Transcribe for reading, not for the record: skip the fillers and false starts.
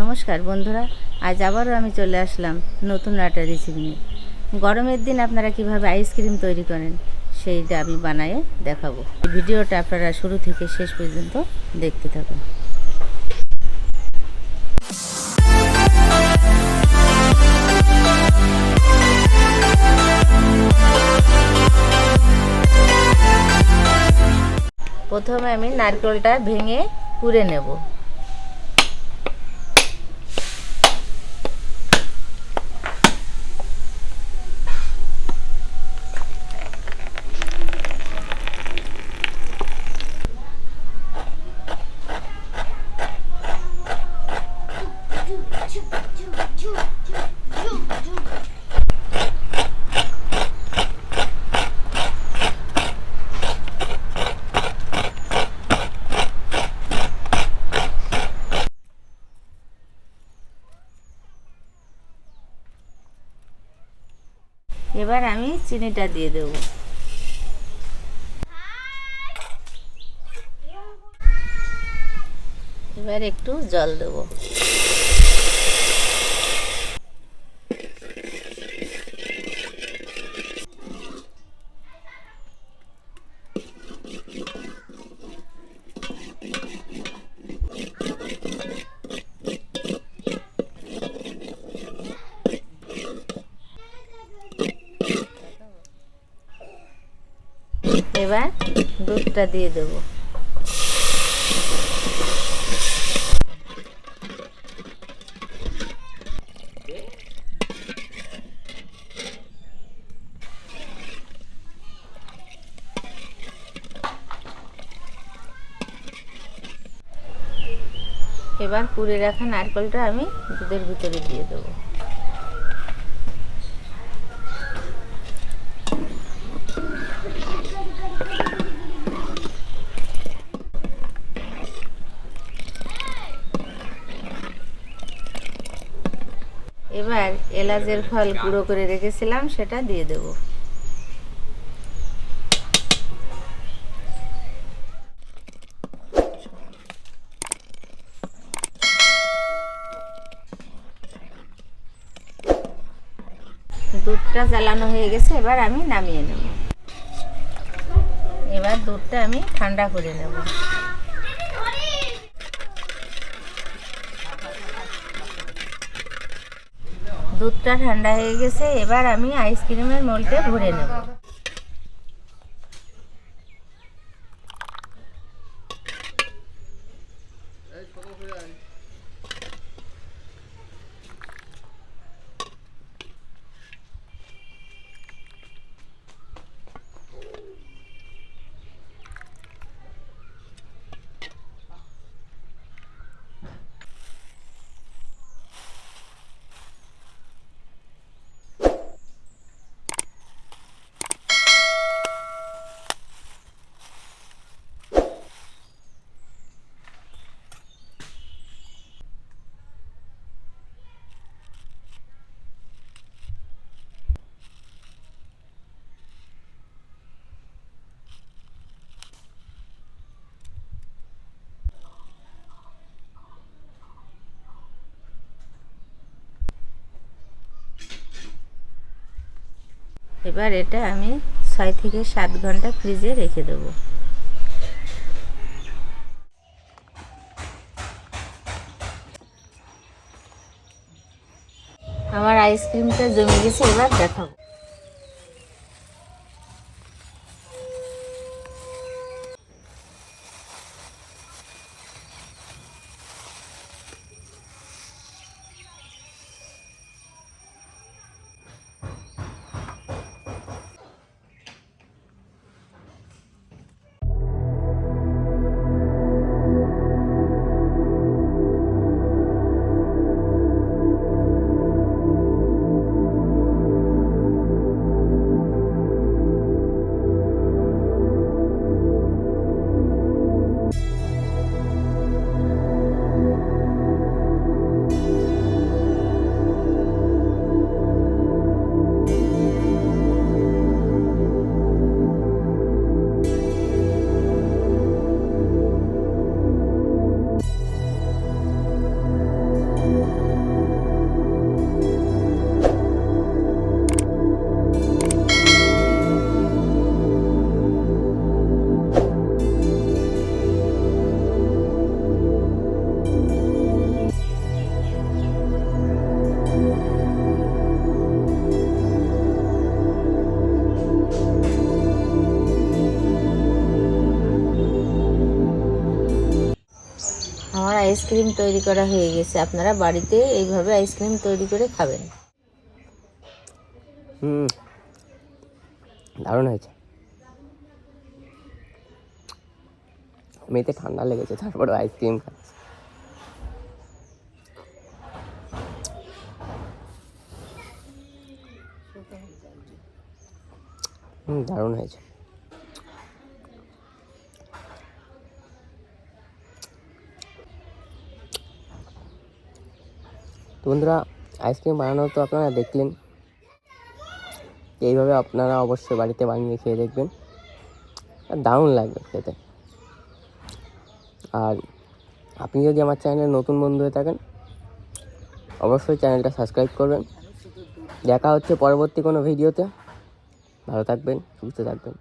নমস্কার বন্ধুরা, আজ আবারও আমি চলে আসলাম নতুন একটা রেসিপি নিয়ে। গরমের দিন আপনারা কিভাবে আইসক্রিম তৈরি করেন সেইটা আমি বানিয়ে দেখাবো। ভিডিওটা আপনারা শুরু থেকে শেষ পর্যন্ত দেখতে থাকুন। প্রথমে আমি নারকেলটা ভেঙে কুড়ে নেব। এবার আমি চিনিটা দিয়ে দেব। এবার একটু জল দেব। এবার দুধটা দিয়ে দেব। এবার কুড়ে রাখা নারকেলটা আমি দুধের ভিতরে দিয়ে দেবো। এবার এলাচের ফল গুঁড়ো করে রেখেছিলাম সেটা দিয়ে দেব। দুধটা জ্বালানো হয়ে গেছে, এবার আমি নামিয়ে নেব। এবার দুধটা আমি ঠান্ডা করে নেব। দুধটা ঠান্ডা হয়ে গেছে, এবার আমি আইসক্রিমের মোল্ডে ভরে নেব। এবার এটা আমি 6 থেকে 7 ঘন্টা ফ্রিজে রেখে দেবো। আমার আইসক্রিমটা জমে গেছে, এবার দেখাবো। আইসক্রিম তৈরি করা হয়ে গেছে। আপনারা বাড়িতে এইভাবে আইসক্রিম তৈরি করে খাবেন। দারুণ হয়েছে। মেয়েতে ঠান্ডা লেগেছে, তারপরে আইসক্রিম খাচ্ছে। দারুণ হয়েছে। তো বন্ধুরা, আইসক্রিম বানানো তো আপনারা দেখলেন। এইভাবে আপনারা অবশ্যই বাড়িতে বানিয়ে খেয়ে দেখবেন, দারুণ লাগবে খেতে। আর আপনি যদি আমার চ্যানেলে নতুন বন্ধু হয়ে থাকেন, অবশ্যই চ্যানেলটা সাবস্ক্রাইব করবেন। দেখা হচ্ছে পরবর্তী কোনো ভিডিওতে। ভালো থাকবেন, সুস্থ থাকবেন।